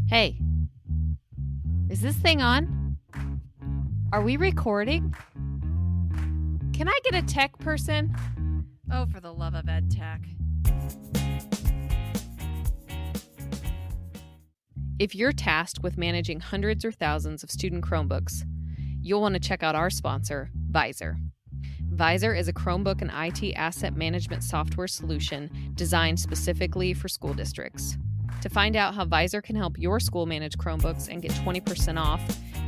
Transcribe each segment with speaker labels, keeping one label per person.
Speaker 1: Hey, is this thing on? Are we recording? Can I get a tech person? Oh, for the love of ed tech. If you're tasked with managing hundreds or thousands of student Chromebooks, you'll want to check out our sponsor, Visor. Visor is a Chromebook and IT asset management software solution designed specifically for school districts. To find out how Visor can help your school manage Chromebooks and get 20% off,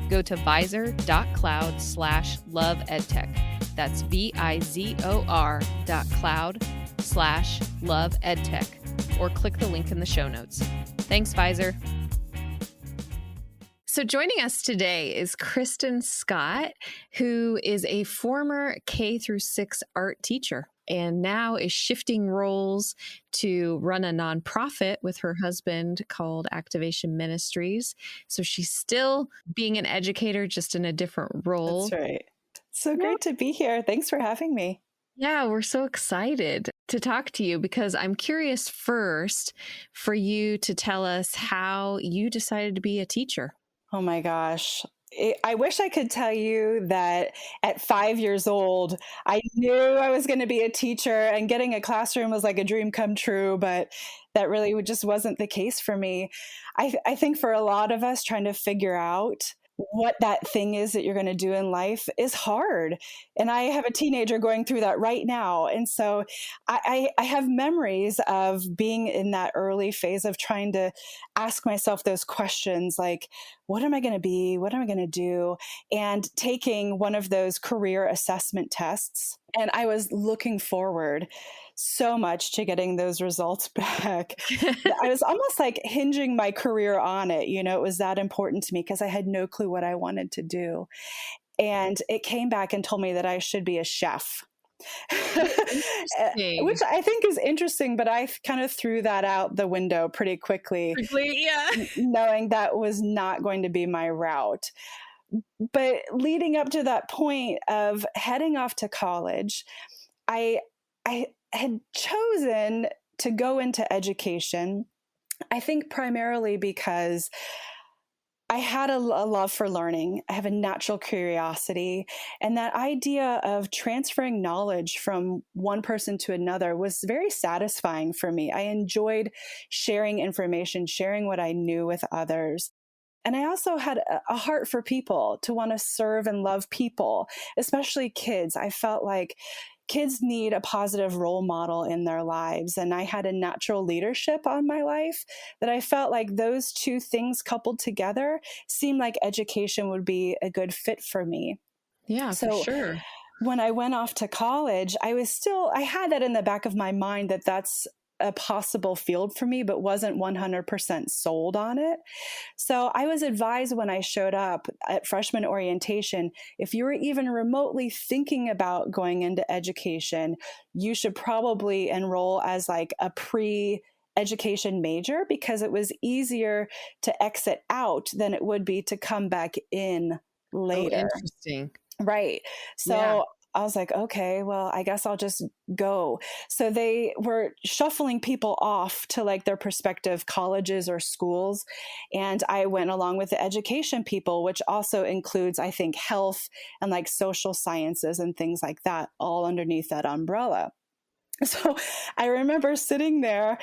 Speaker 1: go to visor.cloud/loveedtech. That's VIZOR.cloud/loveedtech, or click the link in the show notes. Thanks, Visor. So joining us today is Kristin Scott, who is a former K-6 art teacher and now is shifting roles to run a nonprofit with her husband called Activation Ministries. So she's still being an educator, just in a different role.
Speaker 2: That's right. So great to be here. Thanks for having me.
Speaker 1: Yeah, we're so excited to talk to you because I'm curious first for you to tell us how you decided to be a teacher.
Speaker 2: Oh my gosh. I wish I could tell you that at 5 years old, I knew I was going to be a teacher and getting a classroom was like a dream come true, but that really just wasn't the case for me. I think for a lot of us, trying to figure out what that thing is that you're going to do in life is hard. And I have a teenager going through that right now. And so I have memories of being in that early phase of trying to ask myself those questions like, what am I going to be? What am I going to do? And taking one of those career assessment tests. And I was looking forward so much to getting those results back. I was almost like hinging my career on it. You know, it was that important to me because I had no clue what I wanted to do. And it came back and told me that I should be a chef. Which I think is interesting, but I kind of threw that out the window pretty quickly, knowing that was not going to be my route. But leading up to that point of heading off to college, I had chosen to go into education, I think primarily because I had a love for learning. I have a natural curiosity. And that idea of transferring knowledge from one person to another was very satisfying for me. I enjoyed sharing information, sharing what I knew with others. And I also had a heart for people, to want to serve and love people, especially kids. I felt like kids need a positive role model in their lives. And I had a natural leadership on my life that I felt like those two things coupled together seemed like education would be a good fit for me.
Speaker 1: Yeah, for sure.
Speaker 2: When I went off to college, I had that in the back of my mind that that's a possible field for me, but wasn't 100% sold on it. So I was advised when I showed up at freshman orientation, if you were even remotely thinking about going into education, you should probably enroll as like a pre-education major because it was easier to exit out than it would be to come back in later.
Speaker 1: Oh, interesting.
Speaker 2: Right. So I was like, okay, well, I guess I'll just go. So they were shuffling people off to like their prospective colleges or schools. And I went along with the education people, which also includes, I think, health and like social sciences and things like that, all underneath that umbrella. So I remember sitting there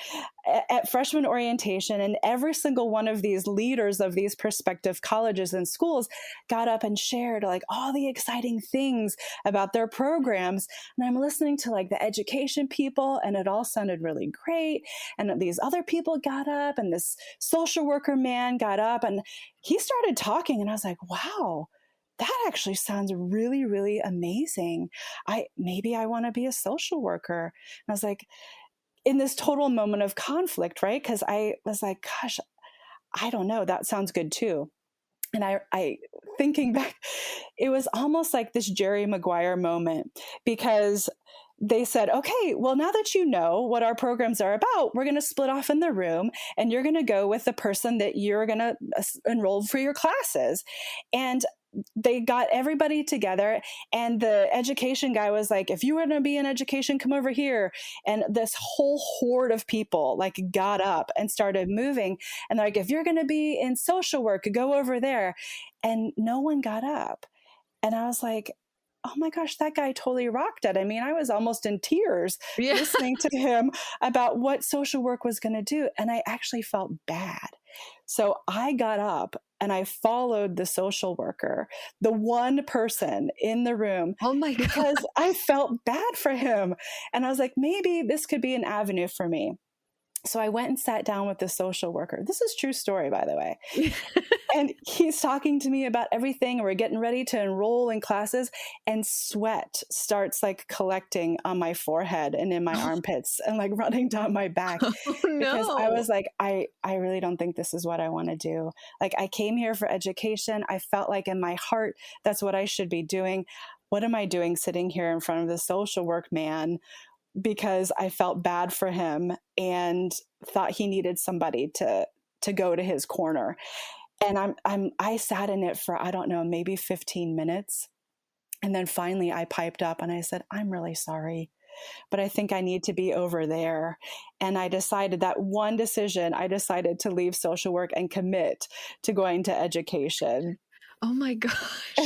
Speaker 2: at freshman orientation, and every single one of these leaders of these prospective colleges and schools got up and shared like all the exciting things about their programs. And I'm listening to like the education people, and it all sounded really great. And these other people got up, and this social worker man got up, and he started talking, and I was like, wow, that actually sounds really, really amazing. Maybe I want to be a social worker. And I was like, in this total moment of conflict, right? Because I was like, gosh, I don't know. That sounds good too. And I thinking back, it was almost like this Jerry Maguire moment because they said, okay, well, now that you know what our programs are about, we're going to split off in the room and you're going to go with the person that you're going to enroll for your classes. And they got everybody together, and the education guy was like, if you want to be in education, come over here. And this whole horde of people like got up and started moving. And they're like, if you're going to be in social work, go over there. And no one got up. And I was like, oh my gosh, that guy totally rocked it. I mean, I was almost in tears listening to him about what social work was going to do. And I actually felt bad. So I got up and I followed the social worker, the one person in the room.
Speaker 1: Oh my God.
Speaker 2: Because I felt bad for him. And I was like, maybe this could be an avenue for me. So I went and sat down with the social worker. This is a true story, by the way. And he's talking to me about everything. We're getting ready to enroll in classes, and sweat starts like collecting on my forehead and in my armpits and like running down my back.
Speaker 1: Oh, no.
Speaker 2: Because I was like, I really don't think this is what I want to do. Like, I came here for education. I felt like in my heart, that's what I should be doing. What am I doing sitting here in front of the social work man? Because I felt bad for him and thought he needed somebody to go to his corner. And I sat in it for, I don't know, maybe 15 minutes. And then finally I piped up and I said, I'm really sorry, but I think I need to be over there. And I decided that one decision, I decided to leave social work and commit to going to education.
Speaker 1: Oh my gosh.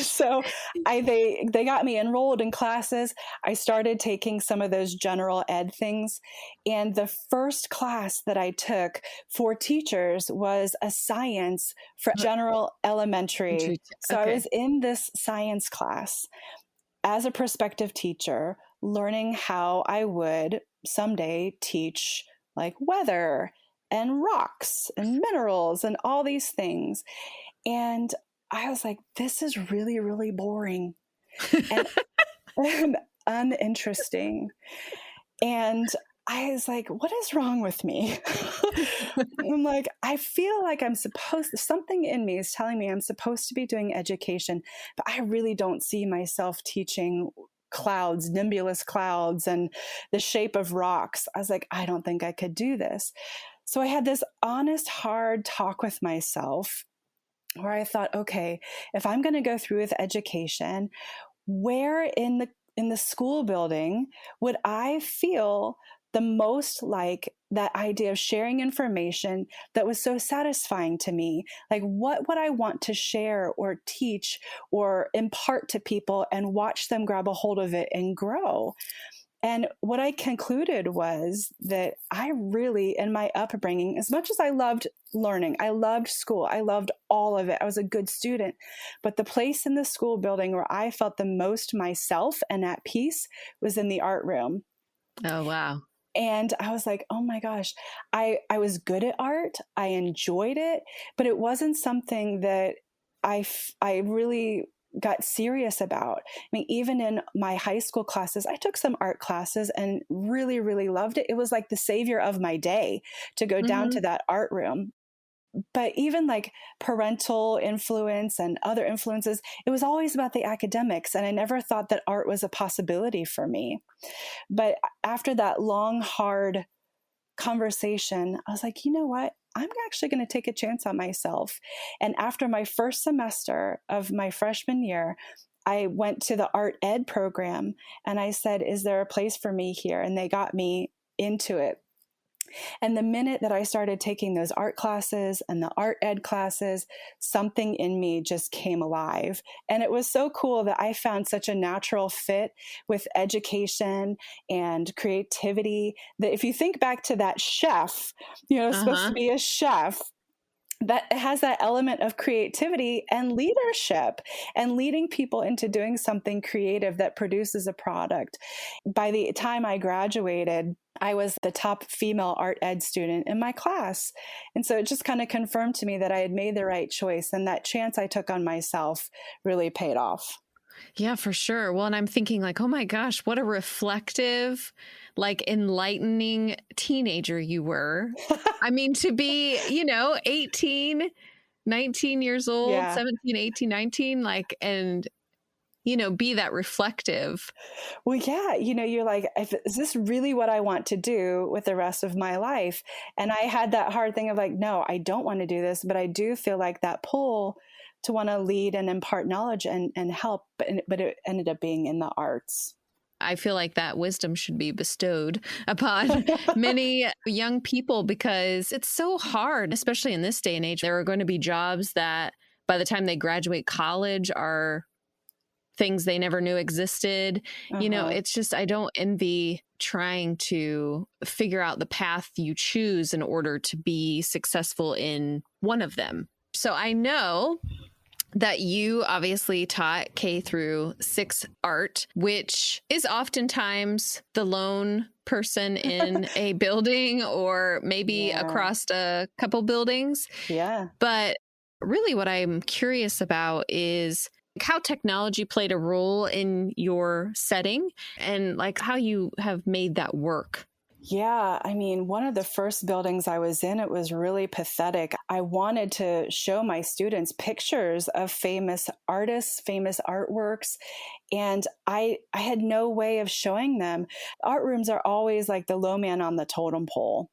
Speaker 2: So they got me enrolled in classes. I started taking some of those general ed things. And the first class that I took for teachers was a science for general elementary. So I was in this science class as a prospective teacher, learning how I would someday teach like weather and rocks and minerals and all these things. And I was like, this is really, really boring and uninteresting. And I was like, what is wrong with me? I'm like, I feel like something in me is telling me I'm supposed to be doing education, but I really don't see myself teaching clouds, nimbulous clouds, and the shape of rocks. I was like, I don't think I could do this. So I had this honest, hard talk with myself, where I thought, okay, if I'm going to go through with education, where in the school building would I feel the most like that idea of sharing information that was so satisfying to me? Like, what would I want to share or teach or impart to people and watch them grab a hold of it and grow? And what I concluded was that I really, in my upbringing, as much as I loved learning, I loved school, I loved all of it, I was a good student, but the place in the school building where I felt the most myself and at peace was in the art room.
Speaker 1: Oh, wow.
Speaker 2: And I was like, oh my gosh, I was good at art. I enjoyed it, but it wasn't something that I really got serious about. I mean, even in my high school classes, I took some art classes and really, really loved it. It was like the savior of my day to go down to that art room. But even like parental influence and other influences, it was always about the academics. And I never thought that art was a possibility for me. But after that long, hard conversation, I was like, you know what? I'm actually going to take a chance on myself. And after my first semester of my freshman year, I went to the art ed program and I said, is there a place for me here? And they got me into it. And the minute that I started taking those art classes and the art ed classes, something in me just came alive. And it was so cool that I found such a natural fit with education and creativity that if you think back to that chef, supposed to be a chef, that has that element of creativity and leadership and leading people into doing something creative that produces a product. By the time I graduated, I was the top female art ed student in my class. And so it just kind of confirmed to me that I had made the right choice, and that chance I took on myself really paid off.
Speaker 1: Yeah, for sure. Well, and I'm thinking like, oh my gosh, what a reflective, like enlightening teenager you were. I mean, to be, 18, 19 years old, 17, 18, 19, like, and, be that reflective.
Speaker 2: Well, yeah, you're like, is this really what I want to do with the rest of my life? And I had that hard thing of like, no, I don't want to do this, but I do feel like that pull to want to lead and impart knowledge and help, but it ended up being in the arts.
Speaker 1: I feel like that wisdom should be bestowed upon many young people because it's so hard, especially in this day and age. There are going to be jobs that by the time they graduate college are things they never knew existed. You know, it's just, I don't envy trying to figure out the path you choose in order to be successful in one of them. So I know that you obviously taught K through 6 art, which is oftentimes the lone person in a building or maybe across a couple buildings.
Speaker 2: Yeah.
Speaker 1: But really what I'm curious about is how technology played a role in your setting and like how you have made that work.
Speaker 2: Yeah, I mean, one of the first buildings I was in, it was really pathetic. I wanted to show my students pictures of famous artists, famous artworks, and I had no way of showing them. Art rooms are always like the low man on the totem pole,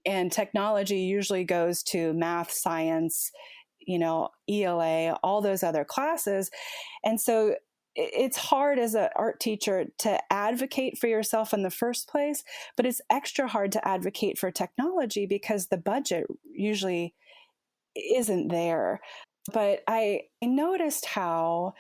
Speaker 2: and technology usually goes to math, science, ELA, all those other classes. And so it's hard as an art teacher to advocate for yourself in the first place, but it's extra hard to advocate for technology because the budget usually isn't there. But I noticed how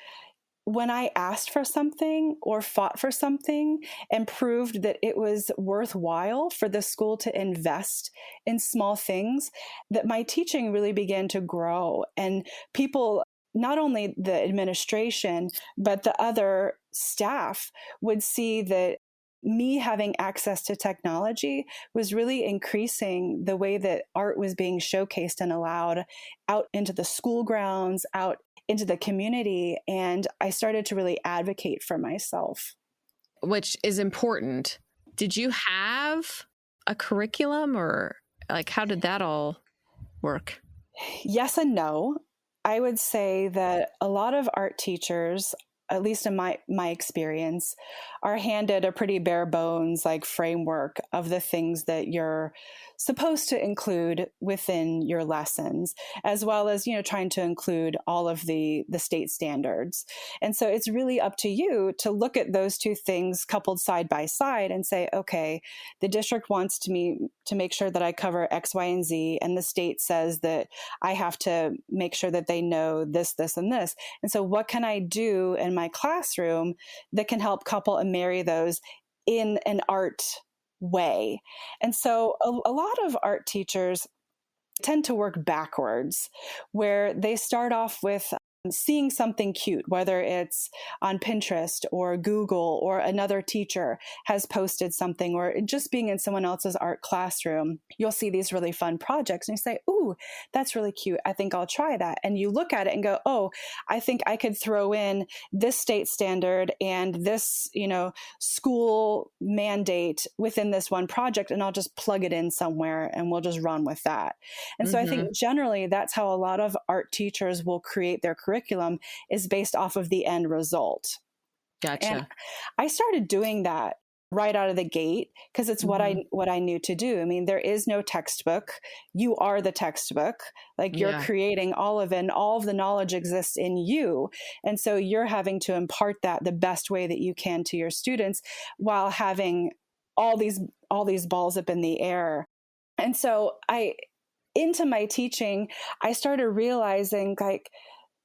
Speaker 2: when I asked for something or fought for something and proved that it was worthwhile for the school to invest in small things, that my teaching really began to grow. And people, not only the administration, but the other staff would see that me having access to technology was really increasing the way that art was being showcased and allowed out into the school grounds, out into the community. And I started to really advocate for myself.
Speaker 1: Which is important. Did you have a curriculum or like, how did that all work?
Speaker 2: Yes and no. I would say that a lot of art teachers, at least in my experience, are handed a pretty bare bones like framework of the things that you're supposed to include within your lessons, as well as, trying to include all of the state standards. And so it's really up to you to look at those two things coupled side by side and say, okay, the district wants me to make sure that I cover X, Y, and Z, and the state says that I have to make sure that they know this, this, and this. And so what can I do in my classroom that can help couple and marry those in an art way? And so a lot of art teachers tend to work backwards, where they start off with seeing something cute, whether it's on Pinterest or Google, or another teacher has posted something, or just being in someone else's art classroom, you'll see these really fun projects and you say, ooh, that's really cute. I think I'll try that. And you look at it and go, oh, I think I could throw in this state standard and this, school mandate within this one project, and I'll just plug it in somewhere and we'll just run with that. And so I think generally that's how a lot of art teachers will create their curriculum, is based off of the end result.
Speaker 1: Gotcha.
Speaker 2: And I started doing that right out of the gate because it's what I knew to do. I mean, there is no textbook. You are the textbook. Like you're creating all of it, and all of the knowledge exists in you. And so you're having to impart that the best way that you can to your students while having all these balls up in the air. And so into my teaching, I started realizing like,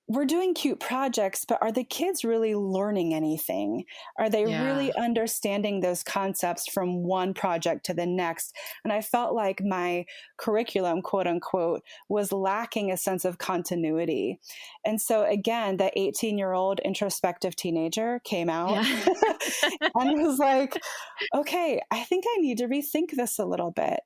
Speaker 2: we're doing cute projects, but are the kids really learning anything? Are they really understanding those concepts from one project to the next? And I felt like my curriculum, quote unquote, was lacking a sense of continuity. And so again, the 18-year-old introspective teenager came out and was like, okay, I think I need to rethink this a little bit.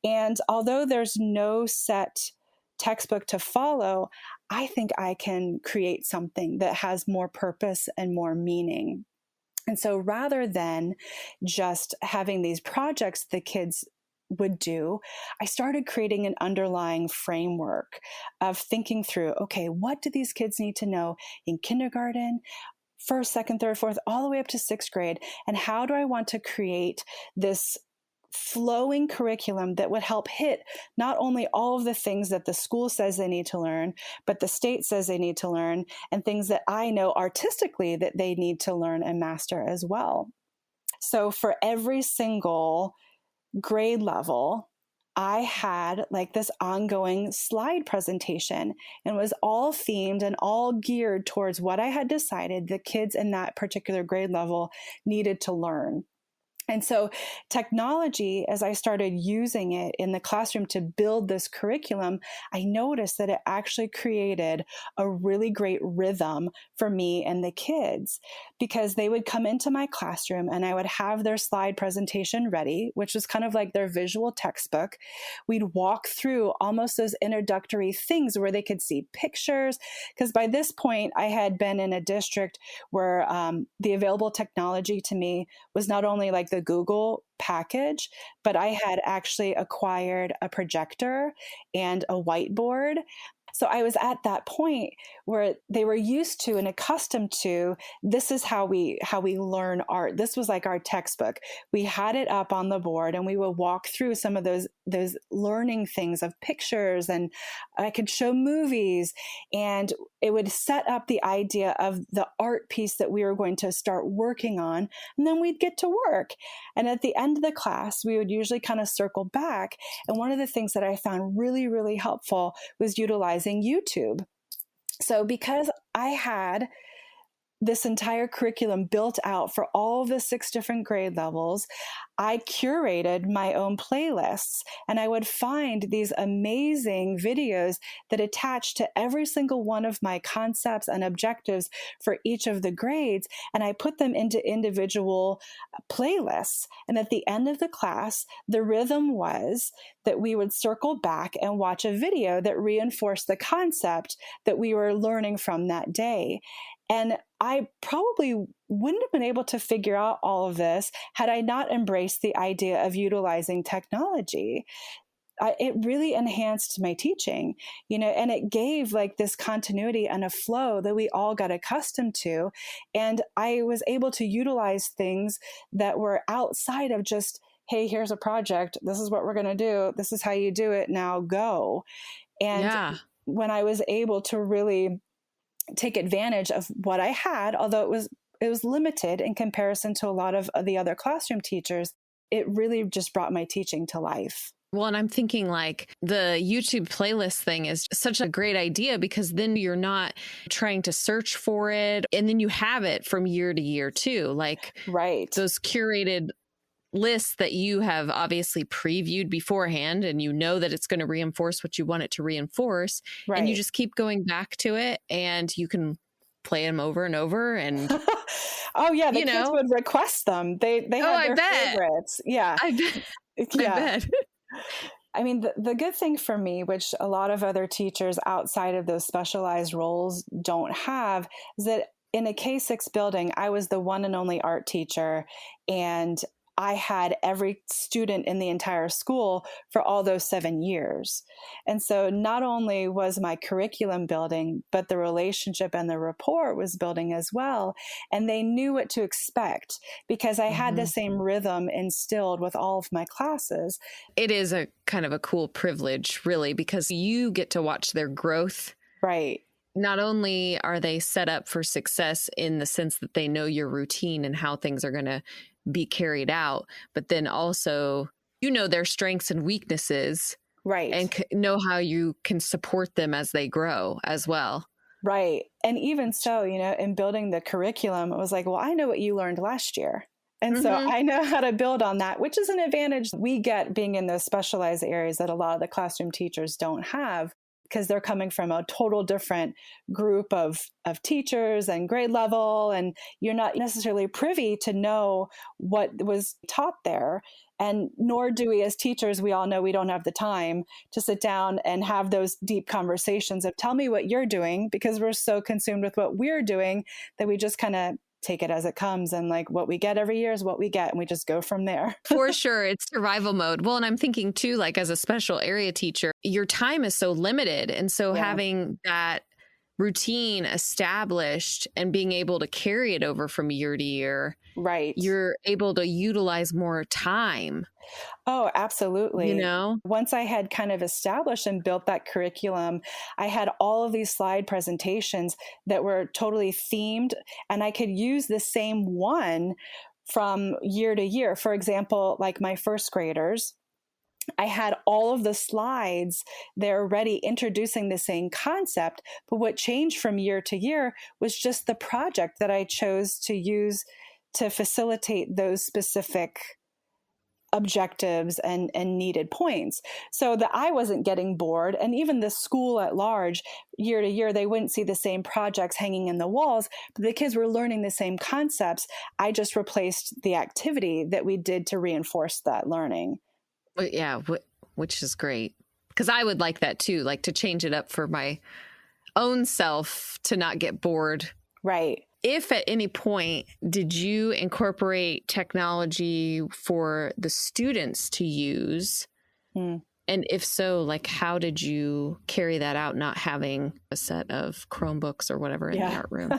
Speaker 2: And although there's no set textbook to follow, I think I can create something that has more purpose and more meaning. And so rather than just having these projects the kids would do, I started creating an underlying framework of thinking through, okay, what do these kids need to know in kindergarten, first, second, third, fourth, all the way up to sixth grade? And how do I want to create this flowing curriculum that would help hit not only all of the things that the school says they need to learn, but the state says they need to learn, and things that I know artistically that they need to learn and master as well. So for every single grade level, I had like this ongoing slide presentation, and was all themed and all geared towards what I had decided the kids in that particular grade level needed to learn. And so technology, as I started using it in the classroom to build this curriculum, I noticed that it actually created a really great rhythm for me and the kids, because they would come into my classroom and I would have their slide presentation ready, which was kind of like their visual textbook. We'd walk through almost those introductory things where they could see pictures, because by this point I had been in a district where the available technology to me was not only like the Google package, but I had actually acquired a projector and a whiteboard. So I was at that point where they were used to and accustomed to, this is how we learn art. This was like our textbook. We had it up on the board and we would walk through some of those learning things of pictures, and I could show movies, and it would set up the idea of the art piece that we were going to start working on. And then we'd get to work. And at the end of the class, we would usually kind of circle back. And one of the things that I found really, really helpful was utilizing YouTube. So because I had this entire curriculum built out for all of the 6 different grade levels, I curated my own playlists, and I would find these amazing videos that attached to every single one of my concepts and objectives for each of the grades. And I put them into individual playlists. And at the end of the class, the rhythm was that we would circle back and watch a video that reinforced the concept that we were learning from that day. And I probably wouldn't have been able to figure out all of this had I not embraced the idea of utilizing technology. It really enhanced my teaching, and it gave like this continuity and a flow that we all got accustomed to. And I was able to utilize things that were outside of just, hey, here's a project. This is what we're going to do. This is how you do it. Now go. And when I was able to really take advantage of what I had, although it was limited in comparison to a lot of the other classroom teachers, it really just brought my teaching to life.
Speaker 1: Well, and I'm thinking like the YouTube playlist thing is such a great idea, because then you're not trying to search for it. And then you have it from year to year too. Like those curated lists that you have obviously previewed beforehand, and you know that it's going to reinforce what you want it to reinforce. And you just keep going back to it, and you can play them over and over. And
Speaker 2: oh yeah, the kids would request them. They had their favorites. Yeah.
Speaker 1: I bet.
Speaker 2: I mean, the good thing for me, which a lot of other teachers outside of those specialized roles don't have, is that in a K-6 building, I was the one and only art teacher, and I had every student in the entire school for all those 7 years. And so not only was my curriculum building, but the relationship and the rapport was building as well. And they knew what to expect because I had the same rhythm instilled with all of my classes.
Speaker 1: It is a kind of a cool privilege, really, because you get to watch their growth.
Speaker 2: Right.
Speaker 1: Not only are they set up for success in the sense that they know your routine and how things are going to be carried out, but then also, their strengths and weaknesses,
Speaker 2: right?
Speaker 1: And know how you can support them as they grow as well.
Speaker 2: Right. And even so, in building the curriculum, it was like, well, I know what you learned last year. And so I know how to build on that, which is an advantage we get being in those specialized areas that a lot of the classroom teachers don't have, because they're coming from a total different group of teachers and grade level, and you're not necessarily privy to know what was taught there. And nor do we as teachers, we all know we don't have the time to sit down and have those deep conversations of tell me what you're doing, because we're so consumed with what we're doing that we just kind of take it as it comes, and like what we get every year is what we get, and we just go from there.
Speaker 1: For sure. It's survival mode. Well, and I'm thinking too, like as a special area teacher, your time is so limited. And so having that routine established and being able to carry it over from year to year,
Speaker 2: right,
Speaker 1: you're able to utilize more time.
Speaker 2: Oh, absolutely.
Speaker 1: You know?
Speaker 2: Once I had kind of established and built that curriculum, I had all of these slide presentations that were totally themed, and I could use the same one from year to year. For example, like my first graders, I had all of the slides there ready introducing the same concept. But what changed from year to year was just the project that I chose to use to facilitate those specific objectives and needed points, so that I wasn't getting bored. And even the school at large, year to year, they wouldn't see the same projects hanging in the walls, but the kids were learning the same concepts. I just replaced the activity that we did to reinforce that learning.
Speaker 1: Yeah, which is great, because I would like that too, like to change it up for my own self to not get bored.
Speaker 2: Right.
Speaker 1: If at any point did you incorporate technology for the students to use? And if so, like, how did you carry that out, not having a set of Chromebooks or whatever in the art room?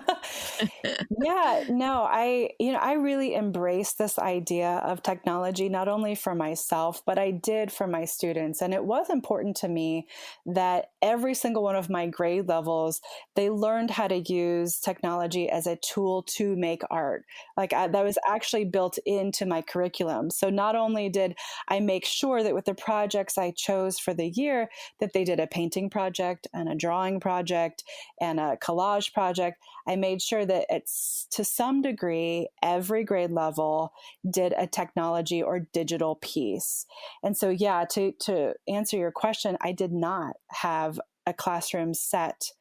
Speaker 2: I really embraced this idea of technology, not only for myself, but I did for my students. And it was important to me that every single one of my grade levels, they learned how to use technology as a tool to make art. That was actually built into my curriculum. So not only did I make sure that with the projects I chose for the year, that they did a painting project and a drawing project and a collage project, I made sure that it's, to some degree, every grade level did a technology or digital piece. And so, to answer your question, I did not have a classroom set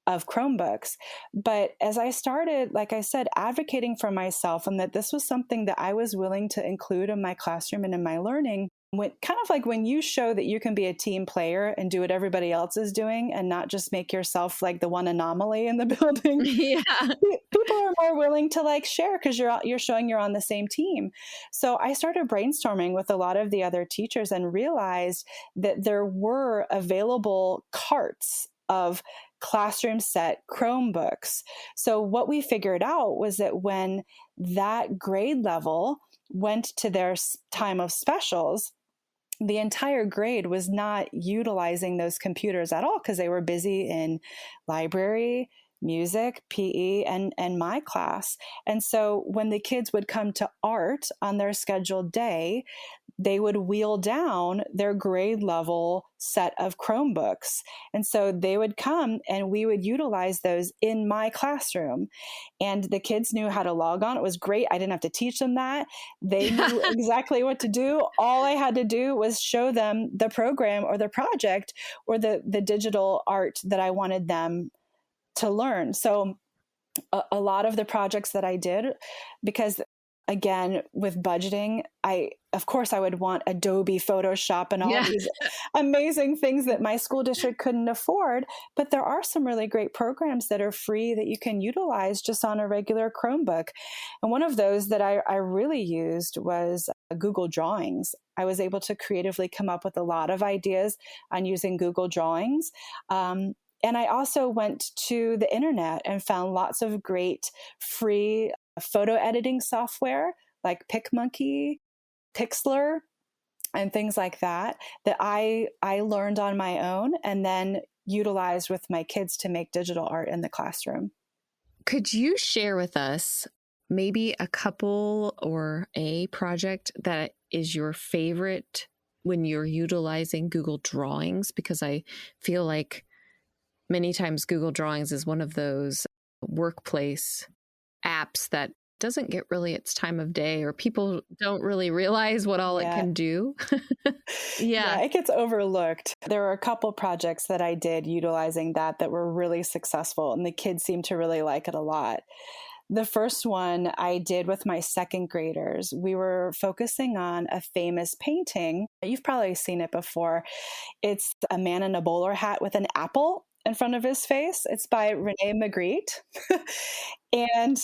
Speaker 2: of Chromebooks. But as I started, like I said, advocating for myself and that this was something that I was willing to include in my classroom and in my learning, when you show that you can be a team player and do what everybody else is doing and not just make yourself like the one anomaly in the building, people are more willing to share because you're showing you're on the same team. So I started brainstorming with a lot of the other teachers and realized that there were available carts of classroom set Chromebooks. So what we figured out was that when that grade level went to their time of specials, the entire grade was not utilizing those computers at all because they were busy in library, music, PE, and my class. And so when the kids would come to art on their scheduled day, they would wheel down their grade level set of Chromebooks. And so they would come and we would utilize those in my classroom. And the kids knew how to log on. It was great. I didn't have to teach them that. They knew exactly what to do. All I had to do was show them the program or the project or the digital art that I wanted them to learn. So a lot of the projects that I did, because again, with budgeting, of course I would want Adobe Photoshop and all these amazing things that my school district couldn't afford. But there are some really great programs that are free that you can utilize just on a regular Chromebook. And one of those that I really used was Google Drawings. I was able to creatively come up with a lot of ideas on using Google Drawings. And I also went to the internet and found lots of great free photo editing software like PicMonkey, Pixlr, and things like that I learned on my own and then utilized with my kids to make digital art in the classroom.
Speaker 1: Could you share with us maybe a couple or a project that is your favorite when you're utilizing Google Drawings? Because I feel like many times Google Drawings is one of those workplace apps that doesn't get really its time of day, or people don't really realize what all it can do.
Speaker 2: It gets overlooked. There were a couple projects that I did utilizing that were really successful, and the kids seemed to really like it a lot. The first one I did with my second graders, we were focusing on a famous painting. You've probably seen it before. It's a man in a bowler hat with an apple in front of his face. It's by Rene Magritte. And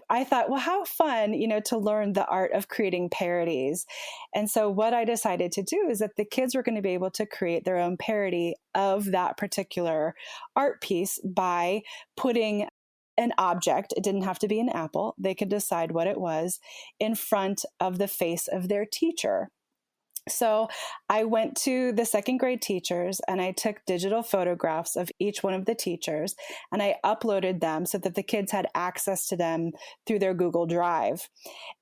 Speaker 2: I thought, well, how fun, to learn the art of creating parodies. And so what I decided to do is that the kids were going to be able to create their own parody of that particular art piece by putting an object, it didn't have to be an apple, they could decide what it was, in front of the face of their teacher. So I went to the second grade teachers and I took digital photographs of each one of the teachers and I uploaded them so that the kids had access to them through their Google Drive.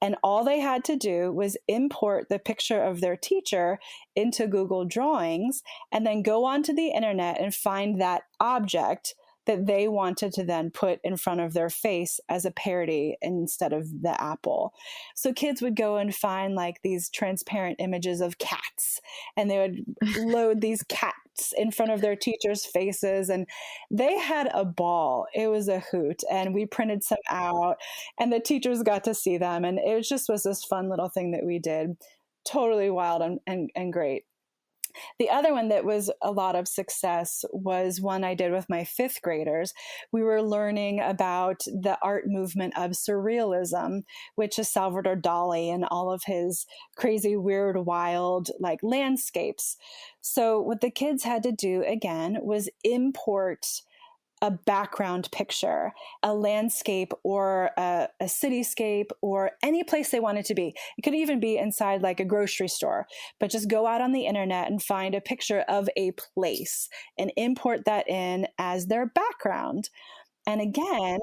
Speaker 2: And all they had to do was import the picture of their teacher into Google Drawings and then go onto the internet and find that object that they wanted to then put in front of their face as a parody instead of the apple. So kids would go and find like these transparent images of cats, and they would load these cats in front of their teachers' faces, and they had a ball. It was a hoot, and we printed some out, and the teachers got to see them, and it was this fun little thing that we did. Totally wild and great. The other one that was a lot of success was one I did with my fifth graders. We were learning about the art movement of surrealism, which is Salvador Dali and all of his crazy, weird, wild, like landscapes. So what the kids had to do again was import a background picture, a landscape or a cityscape or any place they wanted to be. It could even be inside like a grocery store, but just go out on the internet and find a picture of a place and import that in as their background. And again,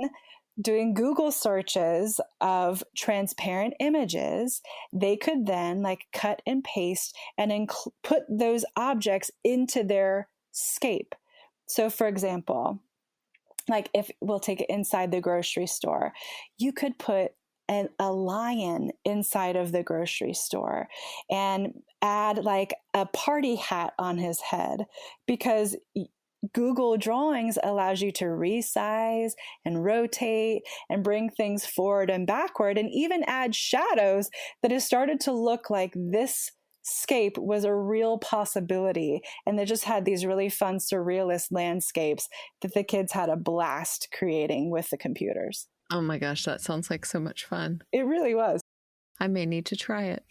Speaker 2: doing Google searches of transparent images, they could then like cut and paste and put those objects into their scape. So for example, like if we'll take it inside the grocery store, you could put a lion inside of the grocery store and add like a party hat on his head, because Google Drawings allows you to resize and rotate and bring things forward and backward and even add shadows that has started to look like this scape was a real possibility. And they just had these really fun surrealist landscapes that the kids had a blast creating with the computers.
Speaker 1: Oh my gosh, that sounds like so much fun.
Speaker 2: It really was.
Speaker 1: I may need to try it.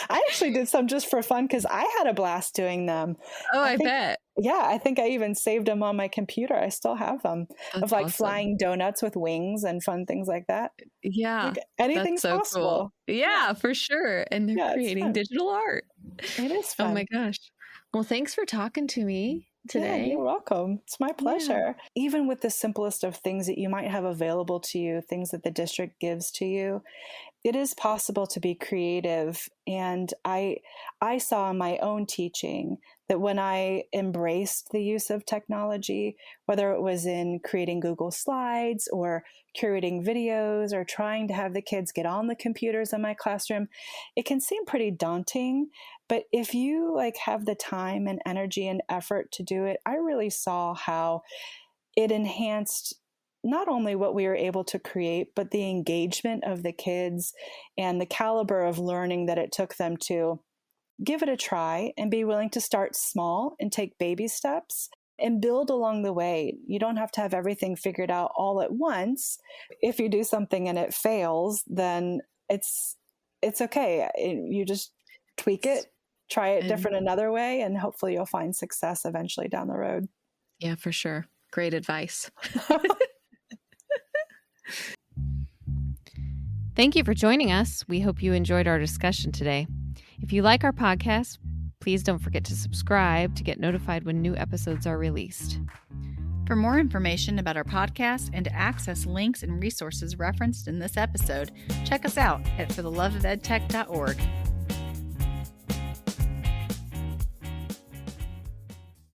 Speaker 2: I actually did some just for fun because I had a blast doing them.
Speaker 1: Oh, I bet.
Speaker 2: Yeah, I think I even saved them on my computer. I still have them.
Speaker 1: That's
Speaker 2: of like
Speaker 1: awesome.
Speaker 2: Flying donuts with wings and fun things like that.
Speaker 1: Yeah.
Speaker 2: Like anything's
Speaker 1: so
Speaker 2: possible.
Speaker 1: Cool. Yeah, for sure. And they're creating digital art.
Speaker 2: It is fun.
Speaker 1: Oh my gosh. Well, thanks for talking to me today.
Speaker 2: Yeah, you're welcome. It's my pleasure. Yeah. Even with the simplest of things that you might have available to you, things that the district gives to you, it is possible to be creative. And I saw in my own teaching that when I embraced the use of technology, whether it was in creating Google Slides or curating videos or trying to have the kids get on the computers in my classroom, it can seem pretty daunting. But if you like have the time and energy and effort to do it, I really saw how it enhanced not only what we were able to create, but the engagement of the kids and the caliber of learning that it took them to give it a try and be willing to start small and take baby steps and build along the way. You don't have to have everything figured out all at once. If you do something and it fails, then it's okay. You just tweak it, try it different another way, and hopefully you'll find success eventually down the road.
Speaker 1: Yeah, for sure. Great advice. Thank you for joining us. We hope you enjoyed our discussion today. If you like our podcast, please don't forget to subscribe to get notified when new episodes are released.
Speaker 3: For more information about our podcast and to access links and resources referenced in this episode, check us out at fortheloveofedtech.org.